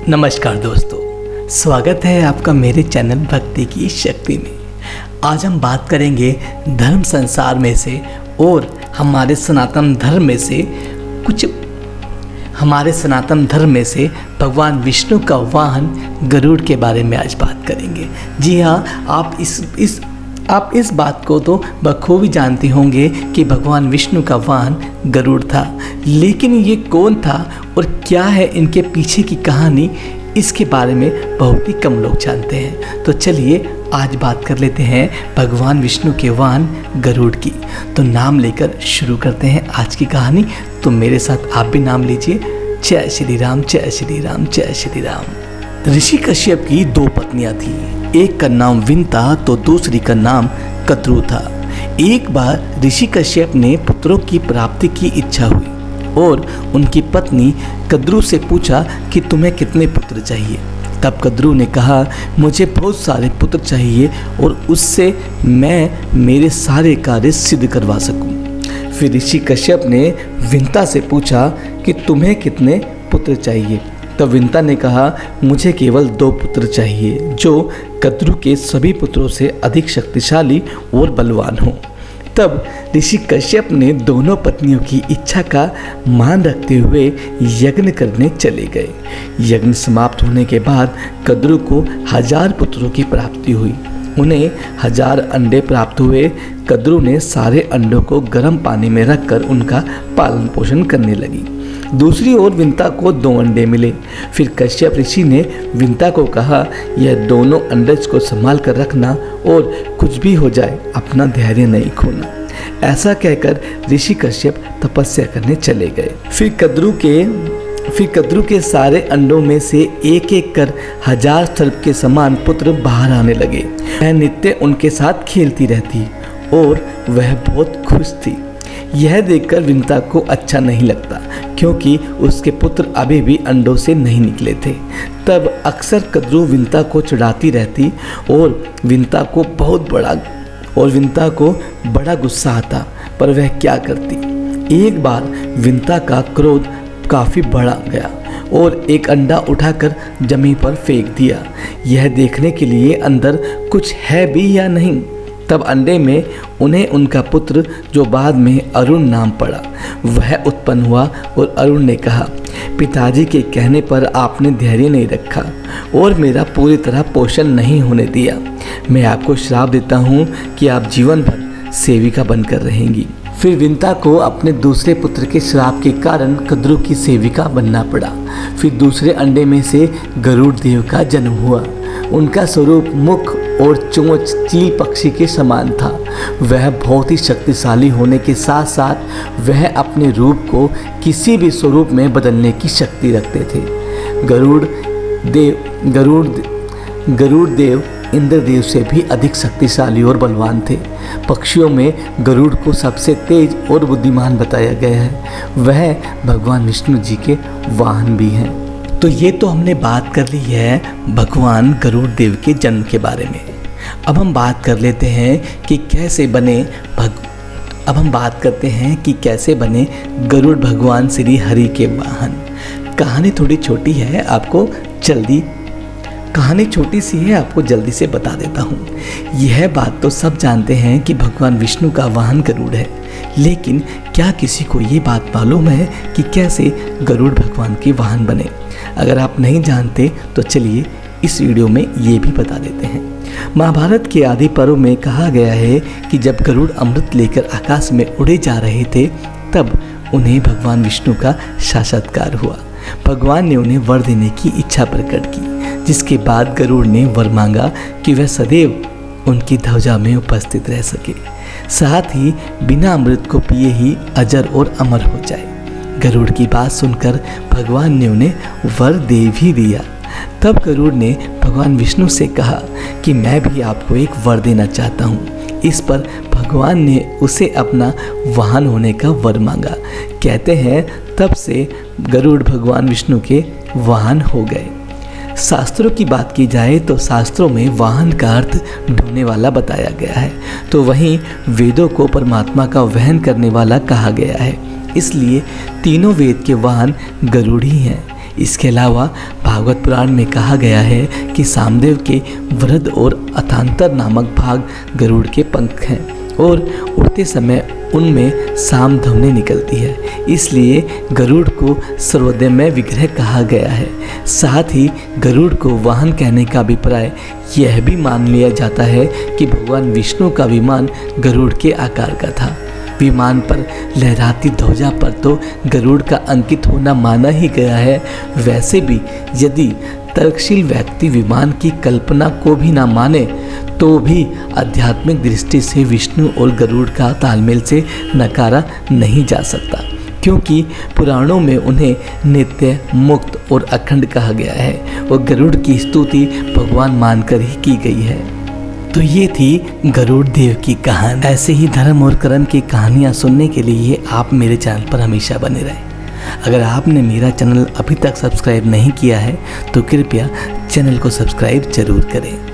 नमस्कार दोस्तों, स्वागत है आपका मेरे चैनल भक्ति की शक्ति में। आज हम बात करेंगे धर्म संसार में से और हमारे सनातन धर्म में से भगवान विष्णु का वाहन गरुड़ के बारे में आज बात करेंगे। जी हाँ, आप इस बात को तो बखूबी जानते होंगे कि भगवान विष्णु का वाहन गरुड़ था, लेकिन ये कौन था और क्या है इनके पीछे की कहानी, इसके बारे में बहुत ही कम लोग जानते हैं। तो चलिए आज बात कर लेते हैं भगवान विष्णु के वाहन गरुड़ की। तो नाम लेकर शुरू करते हैं आज की कहानी। तो मेरे साथ आप भी नाम लीजिए। जय श्री राम, जय श्री राम, जय श्री राम। ऋषि कश्यप की दो पत्नियां थीं। एक का नाम विंता तो दूसरी का नाम कद्रू था। एक बार ऋषि कश्यप ने पुत्रों की प्राप्ति की इच्छा हुई और उनकी पत्नी कद्रू से पूछा कि तुम्हें कितने पुत्र चाहिए। तब कद्रू ने कहा, मुझे बहुत सारे पुत्र चाहिए और उससे मैं मेरे सारे कार्य सिद्ध करवा सकूं। फिर ऋषि कश्यप ने विंता से पूछा कि तुम्हें कितने पुत्र चाहिए। तब विंता ने कहा, मुझे केवल 2 पुत्र चाहिए जो कद्रू के सभी पुत्रों से अधिक शक्तिशाली और बलवान हों। तब ऋषि कश्यप ने दोनों पत्नियों की इच्छा का मान रखते हुए यज्ञ करने चले गए। यज्ञ समाप्त होने के बाद कद्रू को 1000 पुत्रों की प्राप्ति हुई। उन्हें 1000 अंडे प्राप्त हुए। कद्रू ने सारे अंडों को गर्म पानी में रखकर उनका पालन पोषण करने लगी। दूसरी ओर विंता को 2 अंडे मिले। फिर कश्यप ऋषि ने विंता को कहा, यह दोनों अंडज को संभाल कर रखना और कुछ भी हो जाए अपना धैर्य नहीं खोना। ऐसा कहकर ऋषि कश्यप तपस्या करने चले गए। फिर कद्रू के सारे अंडों में से एक एक कर 1000 सर्प के समान पुत्र बाहर आने लगे। वह नित्य उनके साथ खेलती रहती और वह बहुत खुश थी। यह देखकर विंता को अच्छा नहीं लगता क्योंकि उसके पुत्र अभी भी अंडों से नहीं निकले थे। तब अक्सर कद्रू विंता को चिढ़ाती रहती और विंता को बड़ा गुस्सा आता, पर वह क्या करती। एक बार विंता का क्रोध काफ़ी बढ़ गया और एक अंडा उठाकर जमीन पर फेंक दिया, यह देखने के लिए अंदर कुछ है भी या नहीं। तब अंडे में उन्हें उनका पुत्र, जो बाद में अरुण नाम पड़ा, वह उत्पन्न हुआ और अरुण ने कहा, पिताजी के कहने पर आपने धैर्य नहीं रखा और मेरा पूरी तरह पोषण नहीं होने दिया। मैं आपको श्राप देता हूँ कि आप जीवन भर सेविका बनकर रहेंगी। फिर विंता को अपने दूसरे पुत्र के श्राप के कारण कद्रू की सेविका बनना पड़ा। फिर दूसरे अंडे में से गरुड़ देव का जन्म हुआ। उनका स्वरूप मुख और चोंच चील पक्षी के समान था। वह बहुत ही शक्तिशाली होने के साथ साथ वह अपने रूप को किसी भी स्वरूप में बदलने की शक्ति रखते थे। गरुड़ देव इंद्रदेव से भी अधिक शक्तिशाली और बलवान थे। पक्षियों में गरुड़ को सबसे तेज और बुद्धिमान बताया गया है। वह भगवान विष्णु जी के वाहन भी हैं। तो ये तो हमने बात कर ली है भगवान गरुड़ देव के जन्म के बारे में। अब हम बात करते हैं कि कैसे बने गरुड़ भगवान श्री हरि के वाहन। कहानी थोड़ी छोटी है, कहानी छोटी सी है, आपको जल्दी से बता देता हूँ। यह बात तो सब जानते हैं कि भगवान विष्णु का वाहन गरुड़ है, लेकिन क्या किसी को ये बात मालूम है कि कैसे गरुड़ भगवान के वाहन बने? अगर आप नहीं जानते तो चलिए इस वीडियो में ये भी बता देते हैं। महाभारत के आदि पर्व में कहा गया है कि जब गरुड़ अमृत लेकर आकाश में उड़े जा रहे थे, तब उन्हें भगवान विष्णु का साक्षात्कार हुआ। भगवान ने उन्हें वर देने की इच्छा प्रकट की, जिसके बाद गरुड़ ने वर मांगा कि वह सदैव उनकी ध्वजा में उपस्थित रह सके, साथ ही बिना अमृत को पिए ही अजर और अमर हो जाए। गरुड़ की बात सुनकर भगवान ने उन्हें वर दे भी दिया। तब गरुड़ ने भगवान विष्णु से कहा कि मैं भी आपको एक वर देना चाहता हूँ। इस पर भगवान ने उसे अपना वाहन होने का वर मांगा। कहते हैं तब से गरुड़ भगवान विष्णु के वाहन हो गए। शास्त्रों की बात की जाए तो शास्त्रों में वाहन का अर्थ ढोने वाला बताया गया है, तो वहीं वेदों को परमात्मा का वहन करने वाला कहा गया है। इसलिए तीनों वेद के वाहन गरुड़ ही हैं। इसके अलावा भागवत पुराण में कहा गया है कि सामदेव के वृहद और अथांतर नामक भाग गरुड़ के पंख हैं और उड़ते समय उनमें साम ध्वनि निकलती है, इसलिए गरुड़ को सर्वोदयमय विग्रह कहा गया है। साथ ही गरुड़ को वाहन कहने का अभिप्राय यह भी मान लिया जाता है कि भगवान विष्णु का विमान गरुड़ के आकार का था। विमान पर लहराती ध्वजा पर तो गरुड़ का अंकित होना माना ही गया है। वैसे भी यदि तर्कशील व्यक्ति विमान की कल्पना को भी ना माने तो भी आध्यात्मिक दृष्टि से विष्णु और गरुड़ का तालमेल से नकारा नहीं जा सकता, क्योंकि पुराणों में उन्हें नित्य, मुक्त और अखंड कहा गया है और गरुड़ की स्तुति भगवान मानकर ही की गई है। तो ये थी गरुड़ देव की कहानी। ऐसे ही धर्म और कर्म की कहानियाँ सुनने के लिए आप मेरे चैनल पर हमेशा बने रहें। अगर आपने मेरा चैनल अभी तक सब्सक्राइब नहीं किया है तो कृपया चैनल को सब्सक्राइब जरूर करें।